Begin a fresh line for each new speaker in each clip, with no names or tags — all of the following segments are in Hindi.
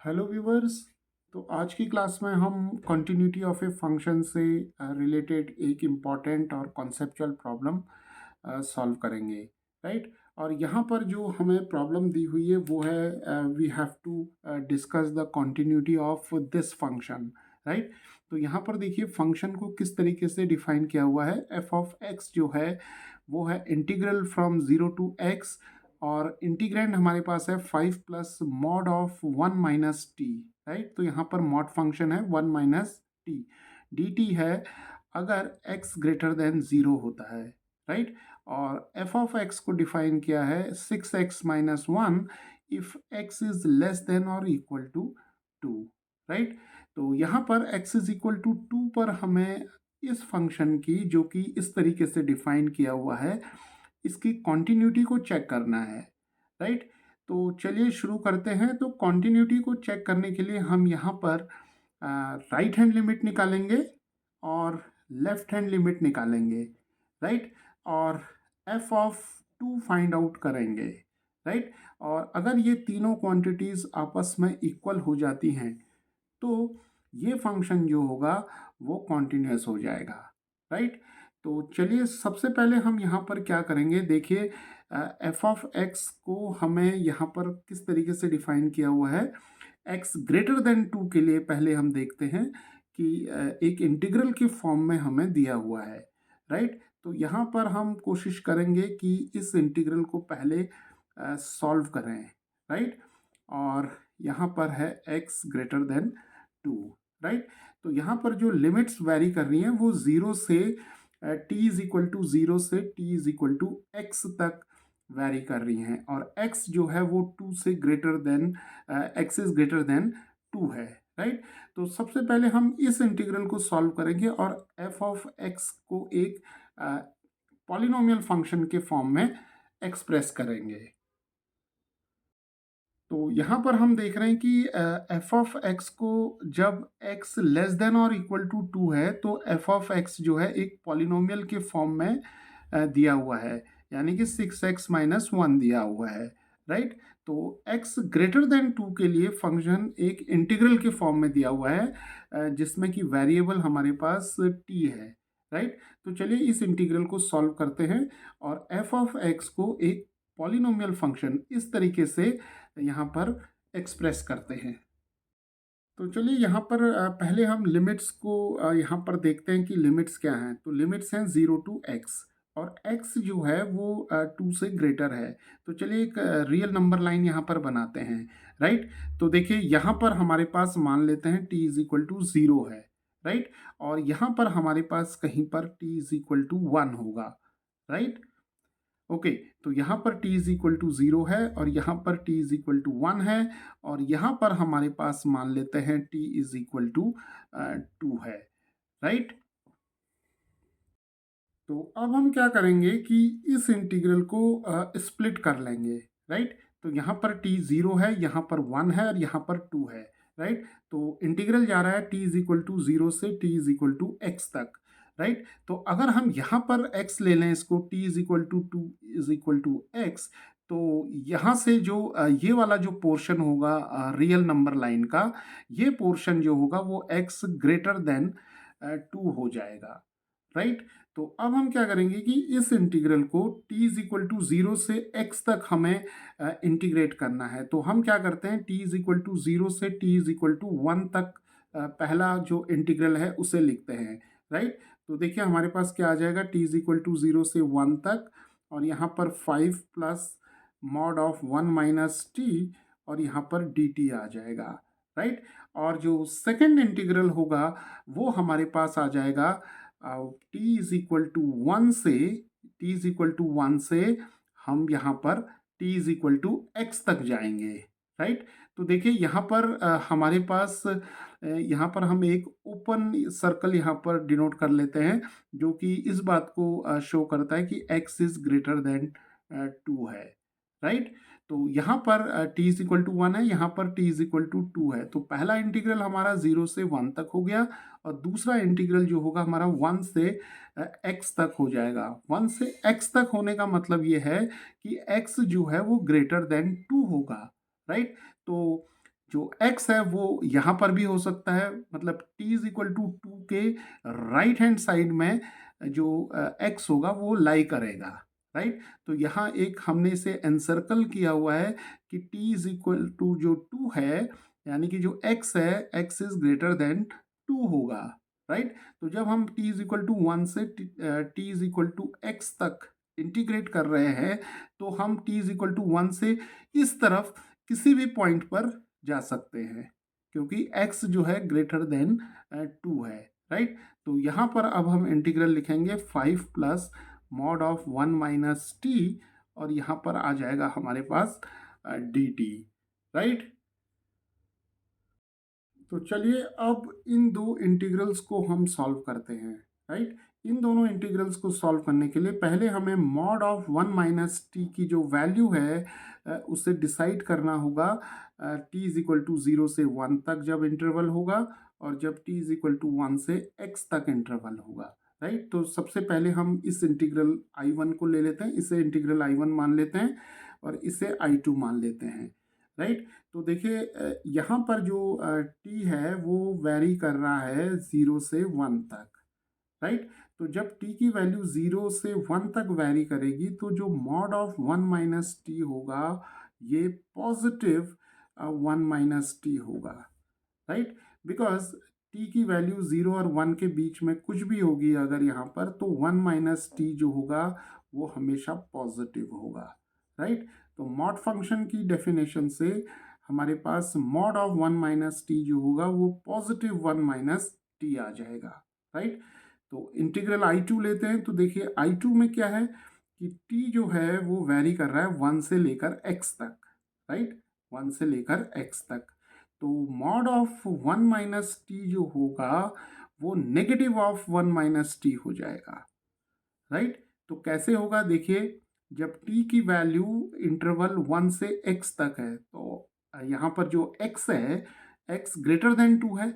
Hello viewers. तो आज की क्लास में हम कंटिन्यूटी ऑफ ए फंक्शन से रिलेटेड एक इम्पॉर्टेंट और कॉन्सेप्चुअल प्रॉब्लम सॉल्व करेंगे। राइट। और यहाँ पर जो हमें प्रॉब्लम दी हुई है वो है we have to discuss the continuity of this function. Right. तो यहाँ पर देखिए फंक्शन को किस तरीके से डिफाइन किया हुआ है। एफ ऑफ एक्स जो है वो है इंटीग्रल फ्रॉम 0 to x, और इंटीग्रैंड हमारे पास है 5 plus mod of 1 - t। Right. तो यहाँ पर मॉड फंक्शन है 1 - t। dt है अगर x ग्रेटर देन 0 होता है। राइट। और f ऑफ x को डिफाइन किया है 6x - 1 if x is less than और इक्वल टू 2। राइट। तो यहाँ पर x इज इक्वल टू 2 पर हमें इस फंक्शन की, जो कि इस तरीके से डिफाइन किया हुआ है, इसकी कॉन्टिन्यूटी को चेक करना है। राइट। तो चलिए शुरू करते हैं। तो कॉन्टिन्यूटी को चेक करने के लिए हम यहाँ पर राइट हैंड लिमिट निकालेंगे और लेफ्ट हैंड लिमिट निकालेंगे। राइट। और एफ ऑफ 2 फाइंड आउट करेंगे। राइट। और अगर ये तीनों क्वांटिटीज आपस में इक्वल हो जाती हैं तो ये फंक्शन जो होगा वो कॉन्टिन्यूस हो जाएगा। राइट। तो चलिए सबसे पहले हम यहाँ पर क्या करेंगे, देखिए एफ ऑफ एक्स को हमें यहाँ पर किस तरीके से डिफाइन किया हुआ है। एक्स ग्रेटर देन 2 के लिए पहले हम देखते हैं कि एक इंटीग्रल के फॉर्म में हमें दिया हुआ है। राइट। तो यहाँ पर हम कोशिश करेंगे कि इस इंटीग्रल को पहले सॉल्व करें। राइट। और यहाँ पर है एक्स ग्रेटर देन 2। राइट। तो यहाँ पर जो लिमिट्स वेरी कर रही हैं वो 0 से t इज इक्वल टू 0 से t is equal to x तक वेरी कर रही हैं, और x जो है वो 2 से greater than x is greater than 2 है। राइट। तो सबसे पहले हम इस इंटीग्रल को सॉल्व करेंगे और f ऑफ x को एक पॉलिनोमियल फंक्शन के फॉर्म में एक्सप्रेस करेंगे। तो यहाँ पर हम देख रहे हैं कि एफ ऑफ एक्स को जब x लेस देन और इक्वल टू 2 है तो एफ ऑफ एक्स जो है एक पॉलिनोमियल के फॉर्म में दिया हुआ है, यानी कि 6x - 1 दिया हुआ है। राइट। तो x ग्रेटर देन 2 के लिए फंक्शन एक इंटीग्रल के फॉर्म में दिया हुआ है, जिसमें कि वेरिएबल हमारे पास t है। राइट। तो चलिए इस इंटीग्रल को सॉल्व करते हैं और एफ ऑफ एक्स को एक पॉलिनोमियल फंक्शन इस तरीके से यहाँ पर एक्सप्रेस करते हैं। तो चलिए यहाँ पर पहले हम लिमिट्स को यहाँ पर देखते हैं कि लिमिट्स क्या हैं। तो लिमिट्स हैं 0 to x, और x जो है वो 2 से ग्रेटर है। तो चलिए एक रियल नंबर लाइन यहाँ पर बनाते हैं। राइट। तो देखिए यहाँ पर हमारे पास मान लेते हैं t इज इक्वल टू 0 है। राइट। और यहाँ पर हमारे पास कहीं पर t इज इक्वल टू 1 होगा। राइट। ओके। तो यहाँ पर t इज इक्वल टू 0 है और यहाँ पर t इज इक्वल टू 1 है, और यहाँ पर हमारे पास मान लेते हैं t इज इक्वल टू 2 है। राइट। तो अब हम क्या करेंगे कि इस इंटीग्रल को स्प्लिट कर लेंगे। राइट। तो यहाँ पर t 0 है, यहाँ पर 1 है और यहाँ पर 2 है। राइट। तो इंटीग्रल जा रहा है t इज इक्वल टू 0 से t is equal to x तक। राइट। तो अगर हम यहाँ पर x ले लें, इसको t is equal to 2 is equal to x, तो यहाँ से जो ये वाला जो पोर्शन होगा रियल नंबर लाइन का, ये पोर्शन जो होगा वो x ग्रेटर देन 2 हो जाएगा। राइट। तो अब हम क्या करेंगे कि इस इंटीग्रल को t इज इक्वल टू 0 से x तक हमें इंटीग्रेट करना है। तो हम क्या करते हैं, t इज इक्वल टू 0 से t इज इक्वल टू 1 तक पहला जो इंटीग्रल है उसे लिखते हैं। राइट। तो देखिए हमारे पास क्या आ जाएगा, t इज इक्वल टू 0 से 1 तक, और यहाँ पर 5 प्लस मॉड ऑफ 1 - t, और यहाँ पर dt आ जाएगा। राइट। और जो सेकंड इंटीग्रल होगा वो हमारे पास आ जाएगा टी इज इक्वल टू 1 से, टी इज इक्वल टू 1 से हम यहाँ पर t is equal to x तक जाएंगे। राइट। तो देखिए यहाँ पर हमारे पास यहाँ पर हम एक ओपन सर्कल यहाँ पर डिनोट कर लेते हैं, जो कि इस बात को शो करता है कि x इज ग्रेटर देन 2 है। राइट। तो यहाँ पर t इज इक्वल टू 1 है, यहाँ पर t इज इक्वल टू 2 है। तो पहला इंटीग्रल हमारा 0 से 1 तक हो गया, और दूसरा इंटीग्रल जो होगा हमारा 1 से x तक हो जाएगा। 1 से x तक होने का मतलब ये है कि x जो है वो ग्रेटर देन 2 होगा। राइट। तो जो x है वो यहाँ पर भी हो सकता है, मतलब t इज इक्वल टू 2 के राइट हैंड साइड में जो x होगा वो लाई करेगा, राइट। तो यहाँ एक हमने इसे एनसर्कल किया हुआ है कि t इज इक्वल टू जो 2 है, यानी कि जो x है x इज ग्रेटर देन 2 होगा, राइट। तो जब हम t इज इक्वल टू 1 से t is equal to x तक इंटीग्रेट कर रहे हैं, तो हम t इज इक्वल टू 1 से इस तरफ किसी भी पॉइंट पर जा सकते हैं, क्योंकि x जो है ग्रेटर देन 2 है, राइट। तो यहाँ पर अब हम इंटीग्रल लिखेंगे 5 plus mod of 1 minus T, और यहाँ पर आ जाएगा हमारे पास डी टी, राइट। तो चलिए अब इन दो इंटीग्रल्स को हम सॉल्व करते हैं, राइट। इन दोनों इंटीग्रल्स को सॉल्व करने के लिए पहले हमें मॉड ऑफ 1 माइनस टी की जो वैल्यू है उसे डिसाइड करना होगा t इज इक्वल टू 0 से 1 तक जब इंटरवल होगा, और जब t इज इक्वल टू 1 से x तक इंटरवल होगा, राइट। तो सबसे पहले हम इस इंटीग्रल I1 को ले लेते हैं, इसे इंटीग्रल I1 मान लेते हैं और इसे I2 मान लेते हैं, राइट। तो देखिए यहाँ पर जो t है वो वेरी कर रहा है 0 से 1 तक, राइट। तो जब t की वैल्यू 0 से 1 तक वेरी करेगी तो जो मॉड ऑफ 1 माइनस टी होगा ये पॉजिटिव 1 माइनस टी होगा, राइट। बिकॉज t की वैल्यू 0 और 1 के बीच में कुछ भी होगी अगर यहाँ पर, तो 1 माइनस टी जो होगा वो हमेशा पॉजिटिव होगा, राइट। तो मॉड फंक्शन की डेफिनेशन से हमारे पास मॉड ऑफ 1 माइनस टी जो होगा वो पॉजिटिव 1 माइनस टी आ जाएगा, राइट। तो इंटीग्रल I2 लेते हैं, तो देखिए I2 में क्या है कि t जो है वो वेरी कर रहा है 1 से लेकर x तक, राइट, 1 से लेकर x तक। तो मॉड ऑफ 1 माइनस टी जो होगा वो नेगेटिव ऑफ 1 माइनस टी हो जाएगा, राइट। तो कैसे होगा देखिए, जब t की वैल्यू इंटरवल 1 से x तक है, तो यहाँ पर जो x है x ग्रेटर देन 2 है,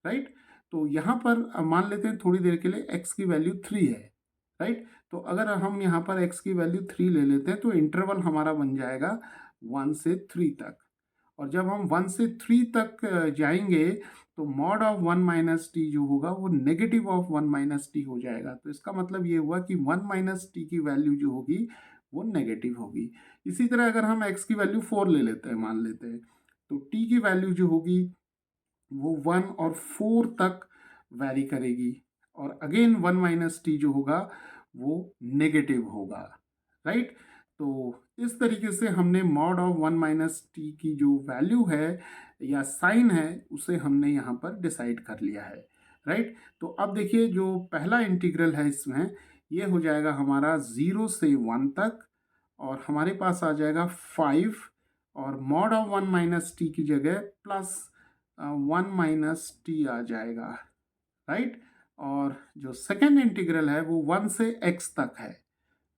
राइट। तो यहाँ पर मान लेते हैं थोड़ी देर के लिए x की वैल्यू 3 है, राइट। तो अगर हम यहाँ पर x की वैल्यू 3 ले लेते हैं तो इंटरवल हमारा बन जाएगा 1 से 3 तक, और जब हम 1 से 3 तक जाएंगे तो मॉड ऑफ 1 माइनस टी जो होगा वो नेगेटिव ऑफ 1 माइनस टी हो जाएगा। तो इसका मतलब ये हुआ कि 1 माइनस टी की वैल्यू जो होगी वो नेगेटिव होगी। इसी तरह अगर हम x की वैल्यू 4 ले लेते हैं, मान लेते हैं, तो t की वैल्यू जो होगी वो 1 और 4 तक वैरी करेगी, और अगेन 1 माइनस टी जो होगा वो नेगेटिव होगा, राइट। तो इस तरीके से हमने मॉड ऑफ 1 माइनस टी की जो वैल्यू है या साइन है उसे हमने यहाँ पर डिसाइड कर लिया है, राइट। तो अब देखिए जो पहला इंटीग्रल है इसमें ये हो जाएगा हमारा 0 से 1 तक, और हमारे पास आ जाएगा 5, और मॉड ऑफ 1 माइनस टी की जगह प्लस 1 माइनस टी आ जाएगा, राइट। और जो सेकेंड इंटीग्रल है वो 1 से x तक है,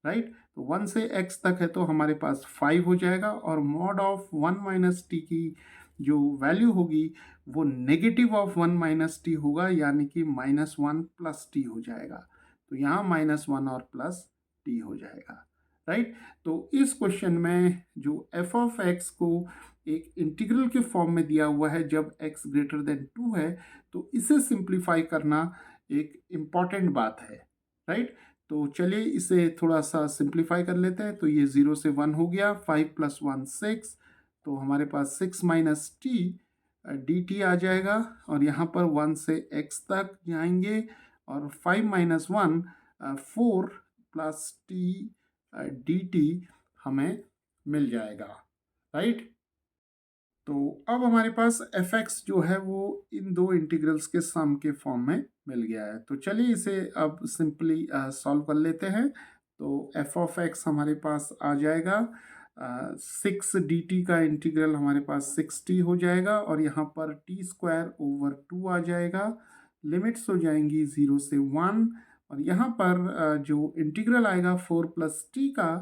राइट। तो 1 से x तक है तो हमारे पास 5 हो जाएगा, और मॉड ऑफ 1 माइनस टी की जो वैल्यू होगी वो नेगेटिव ऑफ 1 माइनस टी होगा, यानी कि -1 प्लस टी हो जाएगा। तो यहाँ -1 और प्लस टी हो जाएगा, राइट। तो इस क्वेश्चन में जो f ऑफ x को एक इंटीग्रल के फॉर्म में दिया हुआ है जब x ग्रेटर देन 2 है, तो इसे सिंप्लीफाई करना एक इम्पॉर्टेंट बात है, राइट। तो चलिए इसे थोड़ा सा सिंप्लीफाई कर लेते हैं। तो ये 0 से 1 हो गया, 5 प्लस 1 6, तो हमारे पास 6 माइनस टी डी टी आ जाएगा, और यहाँ पर 1 से x तक जाएंगे, और 5 minus 1 4 plus T D T हमें मिल जाएगा, राइट। तो अब हमारे पास एफ एक्स जो है वो इन दो इंटीग्रल्स के सम के फॉर्म में मिल गया है। तो चलिए इसे अब सिंपली सॉल्व कर लेते हैं। तो एफ ऑफ एक्स हमारे पास आ जाएगा 6 डी टी का इंटीग्रल हमारे पास 6t हो जाएगा, और यहाँ पर टी स्क्वायर ओवर 2 आ जाएगा। लिमिट्स हो जाएंगी 0 से 1, और यहाँ पर जो इंटीग्रल आएगा 4 प्लस टी का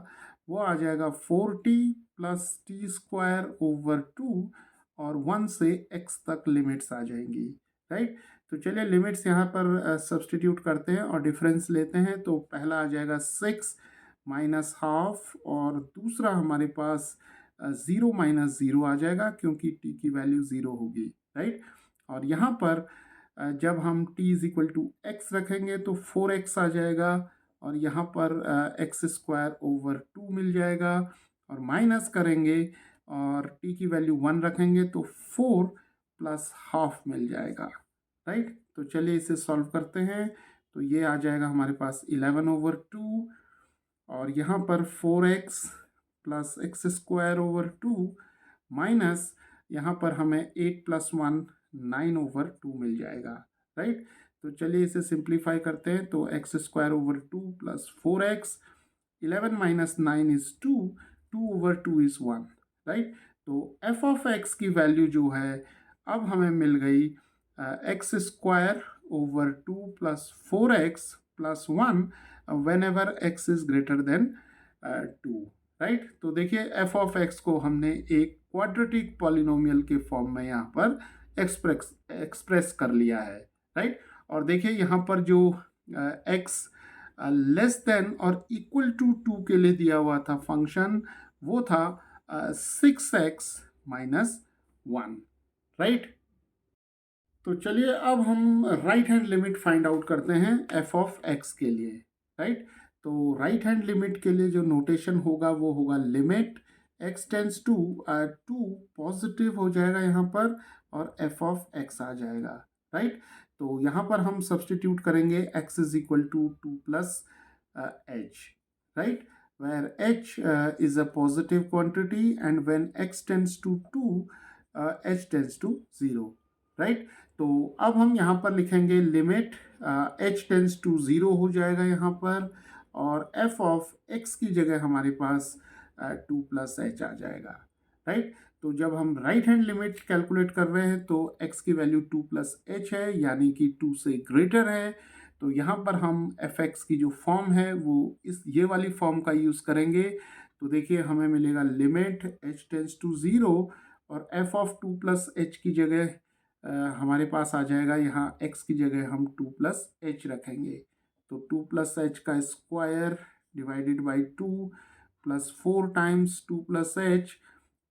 वो आ जाएगा 4t plus T square over 2, और 1 से x तक लिमिट्स आ जाएंगी, राइट। तो चलिए लिमिट्स यहाँ पर सब्सटीट्यूट करते हैं और डिफरेंस लेते हैं। तो पहला आ जाएगा 6 माइनस हाफ, और दूसरा हमारे पास ज़ीरो माइनस ज़ीरो आ जाएगा क्योंकि टी की वैल्यू ज़ीरो होगी, राइट। और यहाँ पर जब हम t is equal to x रखेंगे तो 4x आ जाएगा, और यहाँ पर एक्स स्क्वायर ओवर 2 मिल जाएगा, और माइनस करेंगे और t की वैल्यू 1 रखेंगे तो 4 प्लस हाफ मिल जाएगा, राइट। तो चलिए इसे सॉल्व करते हैं। तो ये आ जाएगा हमारे पास 11/2, और यहाँ पर 4x plus x square over 2 minus यहाँ पर हमें 8 प्लस 1 9/2 मिल जाएगा, राइट। तो चलिए इसे सिंप्लीफाई करते हैं। तो x square over 2 plus 4x, 11 minus 9 is 2, 2/2 is 1, right. तो एफ ऑफ एक्स की वैल्यू जो है अब हमें मिल गई x square over 2 plus 4x plus 1 when ever x is greater than 2, right. तो देखिए एफ ऑफ एक्स को हमने एक क्वाड्रेटिक पॉलिनोमियल के फॉर्म में यहाँ पर एक्सप्रेस कर लिया है, राइट। और देखिए यहाँ पर जो एक्स लेस देन और इक्वल टू 2 के लिए दिया हुआ था फंक्शन, वो था 6x माइनस 1, राइट। तो चलिए अब हम right hand limit find out करते हैं एफ ऑफ एक्स के लिए, राइट। तो राइट हैंड लिमिट के लिए जो नोटेशन होगा वो होगा limit x tends to 2 positive हो जाएगा यहाँ पर, और एफ ऑफ एक्स आ जाएगा, राइट। तो यहाँ पर हम सब्सटीट्यूट करेंगे x is equal to 2 plus h, right, where h is a positive quantity, and when x tends to 2 h tends to 0, right। तो अब हम यहाँ पर लिखेंगे लिमिट h टेंस टू 0 हो जाएगा यहाँ पर, और f ऑफ x की जगह हमारे पास 2 प्लस एच आ जाएगा, राइट। तो जब हम राइट हैंड लिमिट कैलकुलेट कर रहे हैं तो x की वैल्यू 2 प्लस एच है, यानी कि 2 से ग्रेटर है। तो यहाँ पर हम एफ एक्स की जो फॉर्म है वो ये वाली फॉर्म का यूज़ करेंगे। तो देखिए हमें मिलेगा लिमिट h टेंस टू 0, और f ऑफ 2 प्लस एच की जगह हमारे पास आ जाएगा, यहाँ x की जगह हम 2 प्लस एच रखेंगे। तो 2 प्लस एच का square divided by 2 plus 4 times 2 plus H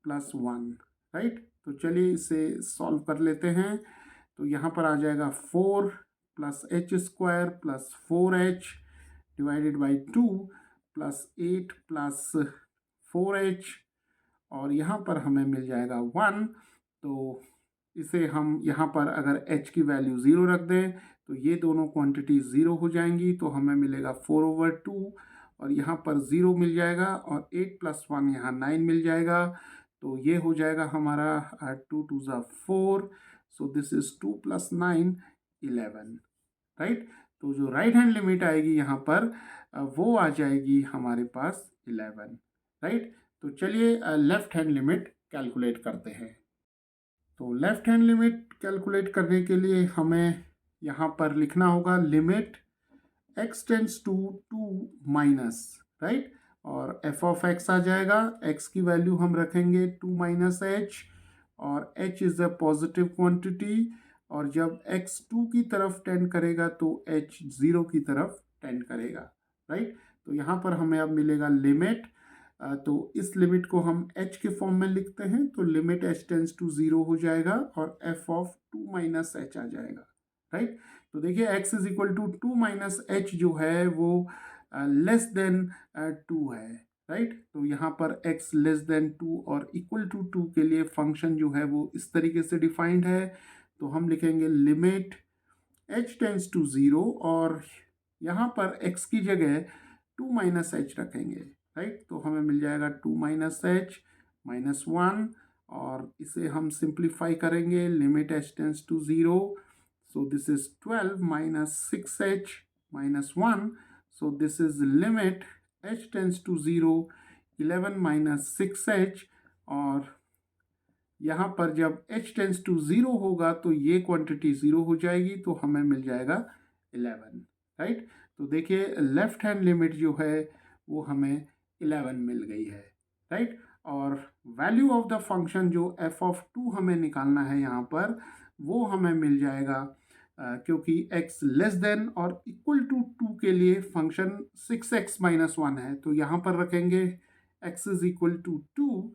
plus 1, right. तो चलिए इसे सॉल्व कर लेते हैं। तो यहाँ पर आ जाएगा 4 plus H square plus 4h divided by 2 plus 8 plus 4h, और यहाँ पर हमें मिल जाएगा 1। तो इसे हम यहाँ पर अगर h की वैल्यू 0 रख दें तो ये दोनों क्वांटिटी 0 हो जाएंगी, तो हमें मिलेगा 4/2, और यहाँ पर 0 मिल जाएगा, और 8 प्लस 1 यहाँ 9 मिल जाएगा। तो ये हो जाएगा हमारा 2 2 ज़ा 4, so this is 2 plus 9 11, right. तो जो राइट हैंड लिमिट आएगी यहाँ पर वो आ जाएगी हमारे पास 11, राइट। तो चलिए लेफ्ट हैंड लिमिट कैलकुलेट करते हैं। तो लेफ्ट हैंड लिमिट कैलकुलेट करने के लिए हमें यहाँ पर लिखना होगा limit x tends to 2 minus, right, और f ऑफ x आ जाएगा। x की वैल्यू हम रखेंगे 2 माइनस एच, और h is a positive quantity, और जब x 2 की तरफ टेंड करेगा तो h 0 की तरफ टेंड करेगा, राइट। तो यहाँ पर हमें अब मिलेगा लिमिट, तो इस लिमिट को हम h के फॉर्म में लिखते हैं, तो लिमिट h टेंस टू 0 हो जाएगा, और f ऑफ 2 माइनस एच आ जाएगा, राइट। तो देखिए x is equal to 2 minus h जो है वो लेस देन 2 है, राइट। तो यहाँ पर x लेस देन 2 और इक्वल टू 2 के लिए फंक्शन जो है वो इस तरीके से डिफाइंड है। तो हम लिखेंगे लिमिट h टेंस टू 0, और यहाँ पर x की जगह 2 माइनस एच रखेंगे, राइट। तो हमें मिल जाएगा 2 माइनस एच माइनस 1, और इसे हम सिंप्लीफाई करेंगे limit h tends to 0, so this is 12 minus 6h minus 1, so this is limit h tends to 0 11 minus 6h, और यहाँ पर जब h टेंस टू 0 होगा तो ये क्वांटिटी 0 हो जाएगी, तो हमें मिल जाएगा 11, राइट। तो देखिए लेफ्ट हैंड लिमिट जो है वो हमें 11 मिल गई है, राइट। और वैल्यू ऑफ द फंक्शन जो f ऑफ 2 हमें निकालना है यहाँ पर, वो हमें मिल जाएगा क्योंकि x लेस देन और इक्वल टू 2 के लिए फंक्शन 6x माइनस 1 है, तो यहाँ पर रखेंगे x इज इक्वल टू 2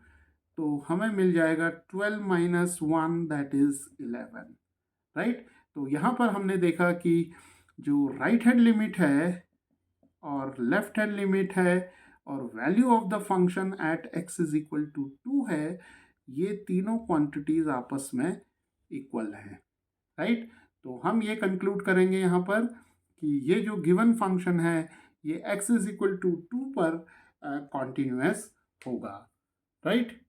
तो हमें मिल जाएगा 12 माइनस 1 दैट इज 11, राइट। तो यहाँ पर हमने देखा कि जो राइट हैंड लिमिट है और लेफ्ट हैंड लिमिट है और value of the function at x is equal to 2 है, ये तीनों क्वांटिटीज आपस में इक्वल हैं, राइट। तो हम ये कंक्लूड करेंगे यहाँ पर कि ये जो गिवन फंक्शन है ये x इज इक्वल टू 2 पर कॉन्टिन्यूस होगा, राइट।